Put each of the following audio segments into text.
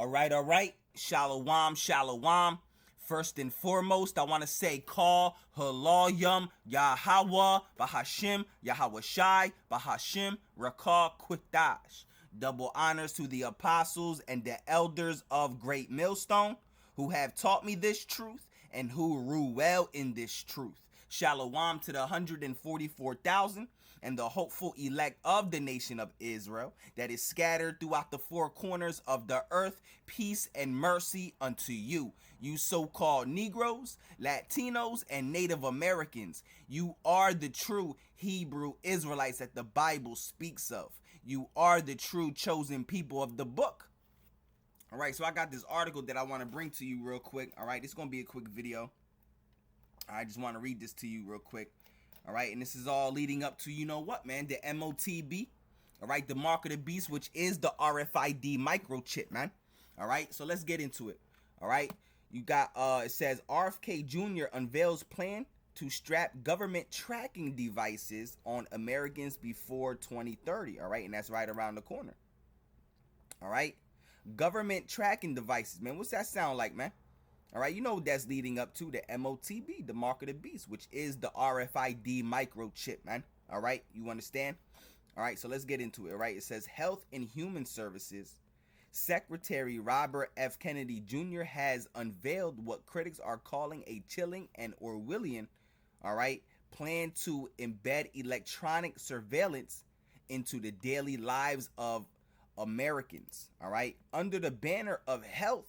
All right. Shalom, shalom. First and foremost, I want to say call Halayim Yahweh Bahashim Yahweh Shai Bahashim Rakah Quitash. Double honors to the apostles and the elders of Great Millstone who have taught me this truth and who rule well in this truth. Shalom to the 144,000 and the hopeful elect of the nation of Israel that is scattered throughout the four corners of the earth. Peace and mercy unto you, you so-called Negroes, Latinos, and Native Americans. You are the true Hebrew Israelites that the Bible speaks of. You are the true chosen people of the book. All right, so I got this article that I want to bring to you real quick. All right, it's going to be a quick video. I just want to read this to you real quick. All right, and this is all leading up to, you know what, man, the MOTB. All right, the mark of the beast, which is the RFID microchip, man. All right, so let's get into it. All right, you got, it says RFK Jr. unveils plan to strap government tracking devices on Americans before 2030. All right, and that's right around the corner. All right, government tracking devices, man. What's that sound like, man? All right, you know what that's leading up to, the MOTB, the mark of the beast, which is the RFID microchip, man. All right, you understand? All right, so let's get into it. All right, it says Health and Human Services Secretary Robert F. Kennedy Jr. has unveiled what critics are calling a chilling and Orwellian, all right, plan to embed electronic surveillance into the daily lives of Americans, all right, under the banner of health.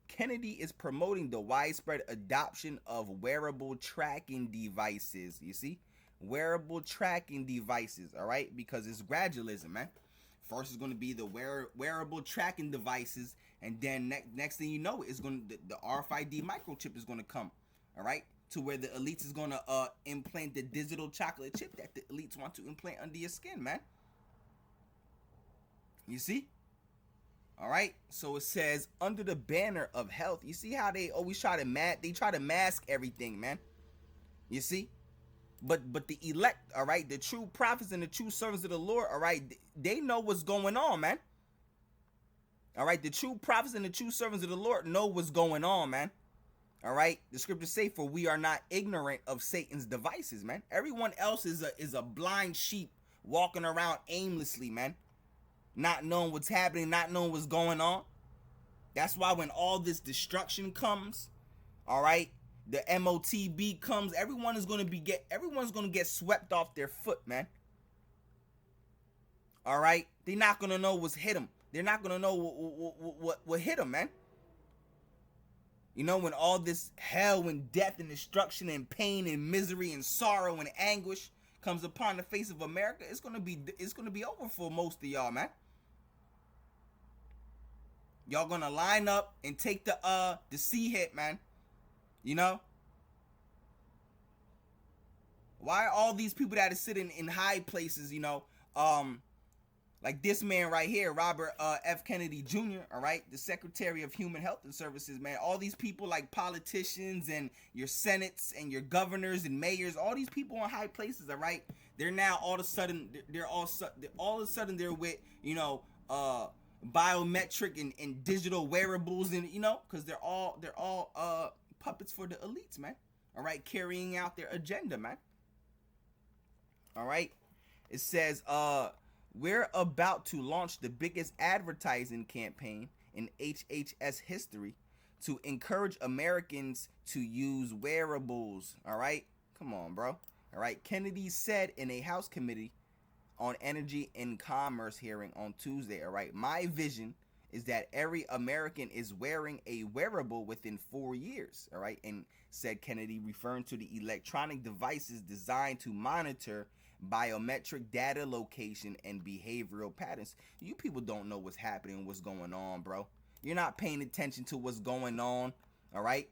Kennedy is promoting the widespread adoption of wearable tracking devices. You see? Wearable tracking devices, all right? Because it's gradualism, man. First is going to be the wearable tracking devices, and then next thing you know, it's going to the RFID microchip is going to come, all right? To where the elites is going to implant the digital chocolate chip that the elites want to implant under your skin, man. You see? All right, so it says under the banner of health. You see how they always try to mask everything, man. You see, but the elect, all right, the true prophets and the true servants of the Lord, all right, they know what's going on, man. All right, the true prophets and the true servants of the Lord know what's going on, man. All right, the scriptures say, "For we are not ignorant of Satan's devices, man." Everyone else is a blind sheep walking around aimlessly, man. Not knowing what's happening, not knowing what's going on. That's why when all this destruction comes, all right, the MOTB comes, everyone's gonna get swept off their foot, man. All right, they're not gonna know what's hit them. They're not gonna know what hit them, man. You know, when all this hell and death and destruction and pain and misery and sorrow and anguish comes upon the face of America, it's gonna be over for most of y'all, man. Y'all gonna line up and take the C hit, man. You know? Why are all these people that are sitting in high places, you know, like this man right here, Robert F. Kennedy Jr., all right, the Secretary of Human Health and Services, man, all these people like politicians and your senates and your governors and mayors, all these people in high places, all right, they're now all of a sudden, they're with, you know, biometric and digital wearables, and you know, because they're all puppets for the elites, man. All right, carrying out their agenda, man. All right, it says we're about to launch the biggest advertising campaign in HHS history to encourage Americans to use wearables. All right, come on, bro. All right, Kennedy said in a House committee on Energy and Commerce hearing on Tuesday, all right, my vision is that every American is wearing a wearable within 4 years, all right, and said Kennedy, referring to the electronic devices designed to monitor biometric data location and behavioral patterns. You people don't know what's happening, what's going on, bro. You're not paying attention to what's going on, all right,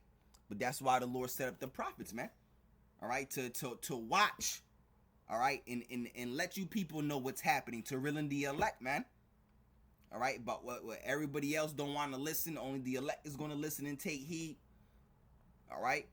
but that's why the Lord set up the prophets, man, all right, to watch, all right, and let you people know what's happening, to reel in the elect, man. All right, but what everybody else don't want to listen, only the elect is going to listen and take heed. All right,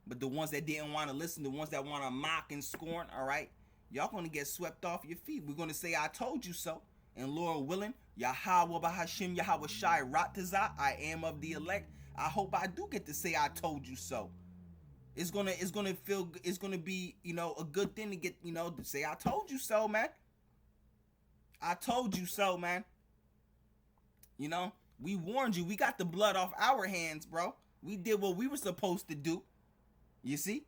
but the ones that didn't want to listen, the ones that want to mock and scorn, all right, y'all going to get swept off your feet. We're going to say, I told you so, and Lord willing, Yahweh Bahashim Yahweh Shai Ratazah, I am of the elect. I hope I do get to say I told you so. It's gonna feel, it's gonna be, a good thing to get, to say I told you so, man. I told you so, man. We warned you. We got the blood off our hands, bro. We did what we were supposed to do. You see?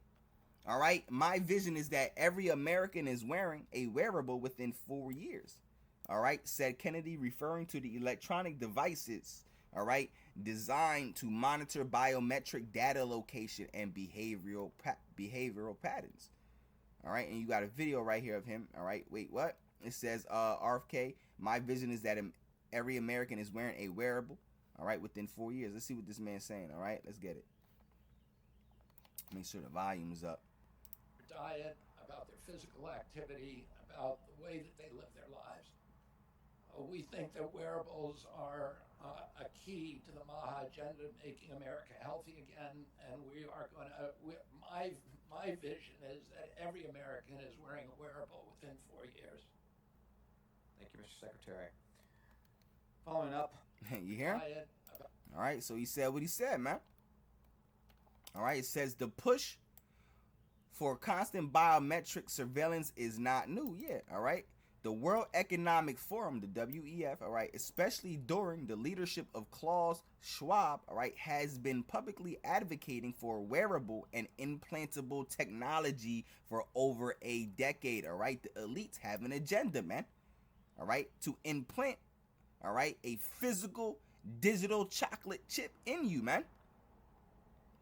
All right. My vision is that every American is wearing a wearable within 4 years. All right, said Kennedy, referring to the electronic devices, all right, designed to monitor biometric data location and behavioral patterns. All right, and you got a video right here of him. All right, wait, what? It says, RFK, my vision is that every American is wearing a wearable, all right, within 4 years. Let's see what this man's saying, all right? Let's get it. Make sure the volume is up. Diet, about their physical activity, about the way that they live their lives. We think that wearables are a key to the Maha agenda, making America healthy again, and we are going to, my vision is that every American is wearing a wearable within 4 years. Thank you, Mr. Secretary. Following up. You hear him? All right, so he said what he said, man. All right, it says the push for constant biometric surveillance is not new yet, all right? The World Economic Forum, the WEF, all right, especially during the leadership of Klaus Schwab, all right, has been publicly advocating for wearable and implantable technology for over a decade, all right? The elites have an agenda, man, all right, to implant, all right, a physical digital chocolate chip in you, man.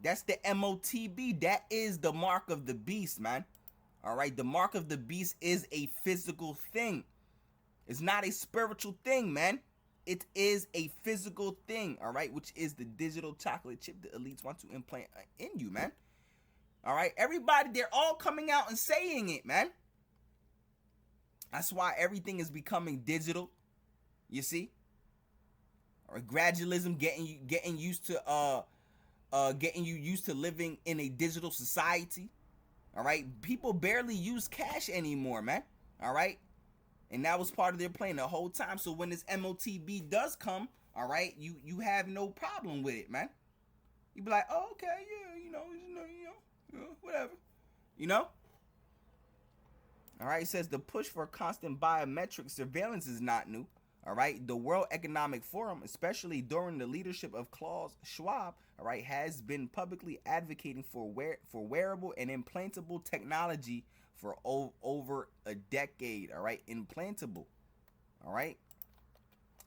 That's the MOTB. That is the mark of the beast, man. All right, the mark of the beast is a physical thing. It's not a spiritual thing, man. It is a physical thing, all right, which is the digital chocolate chip the elites want to implant in you, man. All right, everybody, they're all coming out and saying it, man. That's why everything is becoming digital. You see? Or gradualism, getting you used to living in a digital society. All right, people barely use cash anymore, man. All right, and that was part of their plan the whole time. So when this MOTB does come, all right, you have no problem with it, man. You be like, oh, okay, yeah, whatever, All right, it says the push for constant biometric surveillance is not new. All right, the World Economic Forum, especially during the leadership of Klaus Schwab, all right, has been publicly advocating for wearable and implantable technology for over a decade. All right, implantable. All right,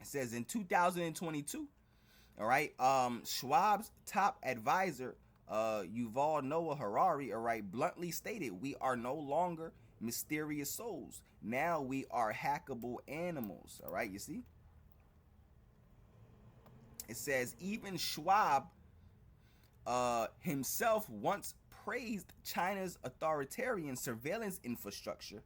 it says in 2022, all right, Schwab's top advisor, Yuval Noah Harari, all right, bluntly stated, "We are no longer mysterious souls. Now we are hackable animals." All right, you see? It says even Schwab himself once praised China's authoritarian surveillance infrastructure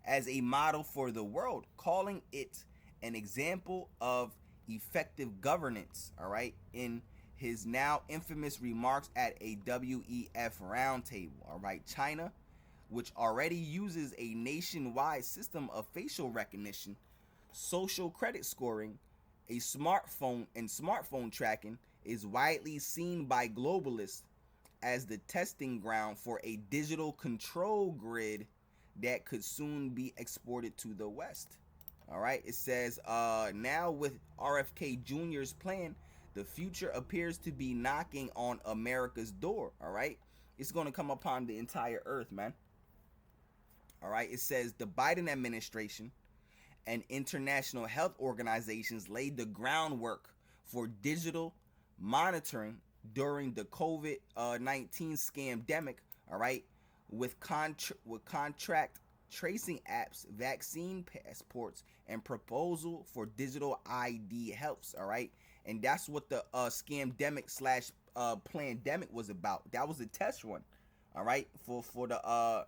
as a model for the world, calling it an example of effective governance, all right, in his now infamous remarks at a WEF roundtable. All right, China, which already uses a nationwide system of facial recognition, social credit scoring, a smartphone tracking, is widely seen by globalists as the testing ground for a digital control grid that could soon be exported to the West. All right, it says now with RFK Jr.'s plan, the future appears to be knocking on America's door. All right, it's going to come upon the entire earth, man. All right, it says the Biden administration and international health organizations laid the groundwork for digital monitoring during the COVID-19 scamdemic, all right, with contract tracing apps, vaccine passports, and proposal for digital ID helps, all right? And that's what the scamdemic slash plandemic was about. That was a test run, all right, for the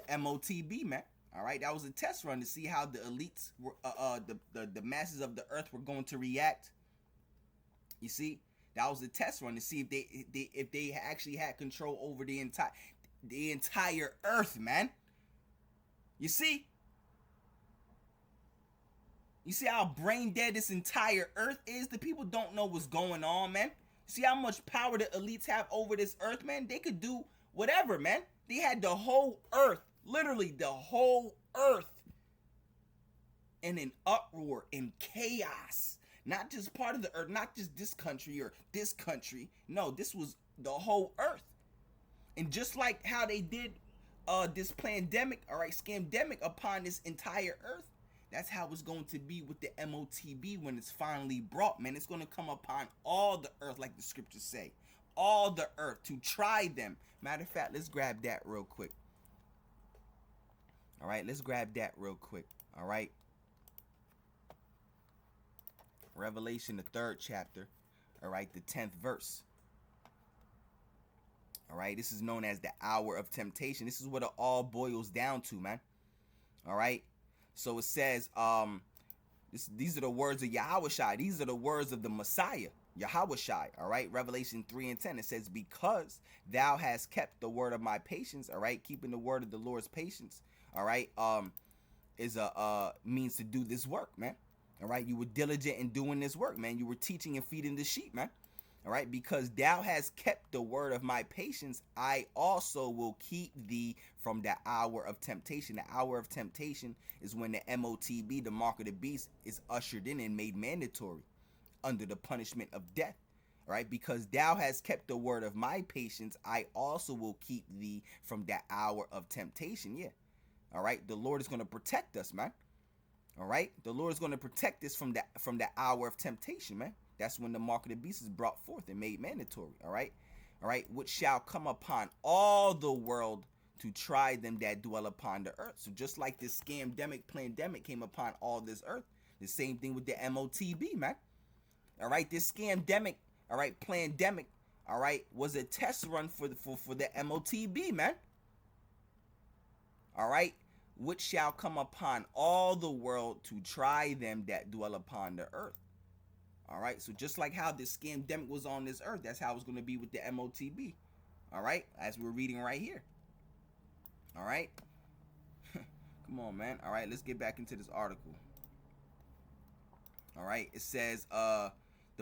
MOTB, man. All right, that was a test run to see how the elites were, the masses of the earth were going to react. You see, that was a test run to see if they actually had control over the entire earth, man. You see, You see how brain dead this entire earth is? The people don't know what's going on, man. See how much power the elites have over this earth, man? They could do whatever, man. They had the whole earth, literally the whole earth, in an uproar, in chaos. Not just part of the earth, not just this country or this country. No, this was the whole earth. And just like how they did this pandemic, all right, scamdemic upon this entire earth, that's how it's going to be with the MOTB when it's finally brought, man. It's going to come upon all the earth, like the scriptures say. All the earth to try them. Matter of fact, let's grab that real quick. All right, let's grab that real quick. All right. Revelation, the 3rd chapter. All right, the 10th verse. All right, this is known as the hour of temptation. This is what it all boils down to, man. All right. So it says, these are the words of Yahushai. These are the words of the Messiah, Yahushai. All right. Revelation 3:10. It says, because thou hast kept the word of my patience. All right. Keeping the word of the Lord's patience. All right. Is a means to do this work, man. All right. You were diligent in doing this work, man. You were teaching and feeding the sheep, man. All right, because thou hast kept the word of my patience, I also will keep thee from the hour of temptation. The hour of temptation is when the MOTB, the mark of the beast, is ushered in and made mandatory under the punishment of death. All right, because thou hast kept the word of my patience, I also will keep thee from the hour of temptation. Yeah. All right, the Lord is going to protect us, man. All right, the Lord is going to protect us from the hour of temptation, man. That's when the mark of the beast is brought forth and made mandatory. All right, which shall come upon all the world to try them that dwell upon the earth. So just like this scamdemic, pandemic came upon all this earth, the same thing with the MOTB, man. All right, this scamdemic, all right, pandemic, all right, was a test run for the MOTB, man. All right, which shall come upon all the world to try them that dwell upon the earth. All right, so just like how this scamdemic was on this earth, that's how it's going to be with the MOTB. All right, as we're reading right here. All right, come on, man. All right, let's get back into this article. All right, it says the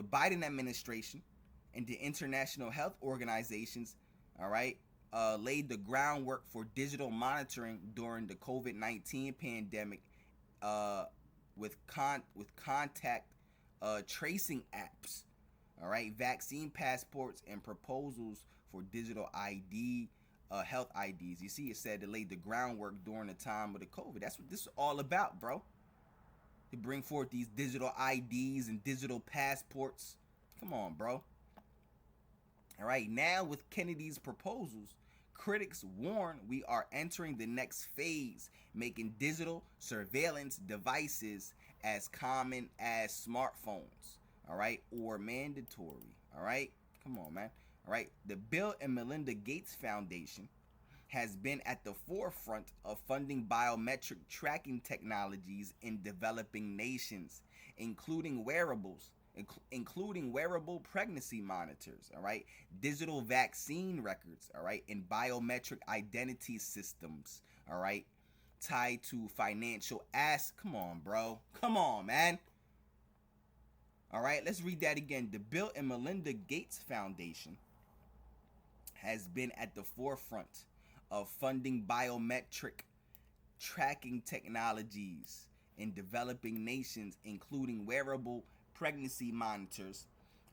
Biden administration and the international health organizations, all right, laid the groundwork for digital monitoring during the COVID-19 pandemic with contact tracing apps, all right, vaccine passports, and proposals for digital ID, health IDs. You see, it said it laid the groundwork during the time of the COVID. That's what this is all about, bro. To bring forth these digital IDs and digital passports. Come on, bro. All right, now with Kennedy's proposals, critics warn we are entering the next phase, making digital surveillance devices as common as smartphones, all right, or mandatory, all right? Come on, man. All right, the Bill and Melinda Gates Foundation has been at the forefront of funding biometric tracking technologies in developing nations, including wearables, including wearable pregnancy monitors, all right, digital vaccine records, all right, and biometric identity systems, all right, tied to financial Come on, bro. Come on, man. All right, let's read that again. The Bill and Melinda Gates Foundation has been at the forefront of funding biometric tracking technologies in developing nations, including wearable pregnancy monitors,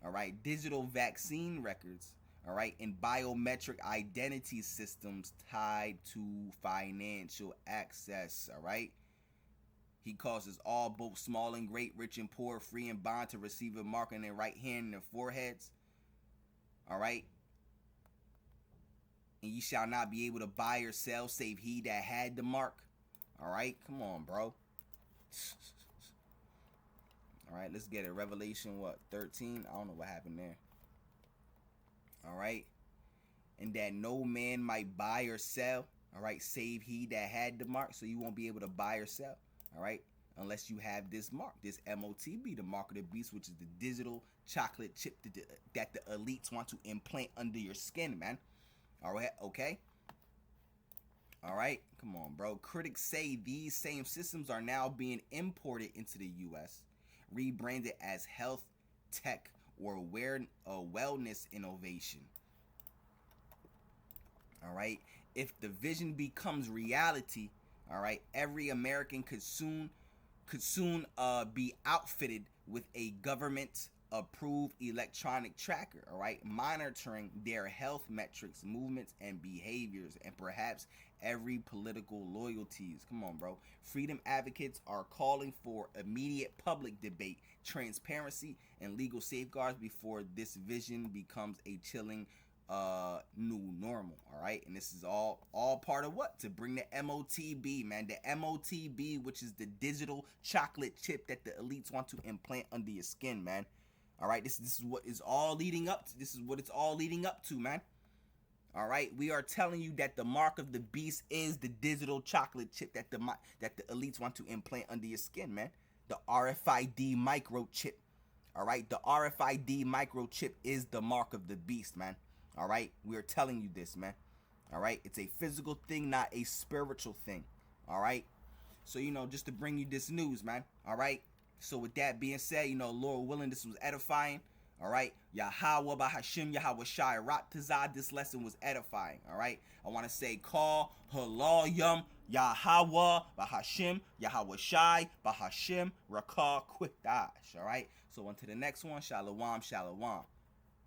all right, digital vaccine records, all right, and biometric identity systems tied to financial access, all right. He causes all, both small and great, rich and poor, free and bond, to receive a mark on their right hand and their foreheads, all right. And ye shall not be able to buy or sell save he that had the mark, all right. Come on, bro. All right, let's get it. Revelation, 13? I don't know what happened there. All right. And that no man might buy or sell, all right, save he that had the mark. So you won't be able to buy or sell, all right, unless you have this mark, this MOTB, the mark of the beast, which is the digital chocolate chip that the elites want to implant under your skin, man. All right, okay. All right, come on, bro. Critics say these same systems are now being imported into the U.S., rebranded as health tech or wellness innovation. All right, if the vision becomes reality, all right, every American could soon be outfitted with a government approved electronic tracker, all right, monitoring their health metrics, movements, and behaviors, and perhaps every political loyalties. Come on, bro. Freedom advocates are calling for immediate public debate, transparency, and legal safeguards before this vision becomes a chilling new normal. All right, and this is all part of what, to bring the MOTB, man. The MOTB, which is the digital chocolate chip that the elites want to implant under your skin, man. All right, this is what is all leading up to. This is what it's all leading up to, man. All right, we are telling you that the mark of the beast is the digital chocolate chip that the elites want to implant under your skin, man. The RFID microchip. All right, the RFID microchip is the mark of the beast, man. All right, we are telling you this, man. All right, it's a physical thing, not a spiritual thing. All right, so just to bring you this news, man. All right, so with that being said, Lord willing, this was edifying. All right, Yahweh Bahashim Yahweh Shai Raptazah. This lesson was edifying. All right, I want to say call halal yum Yahweh Bahashim Yahweh Shai Bahashim Rakah Quitash. All right, so on to the next one. Shalom, shalom.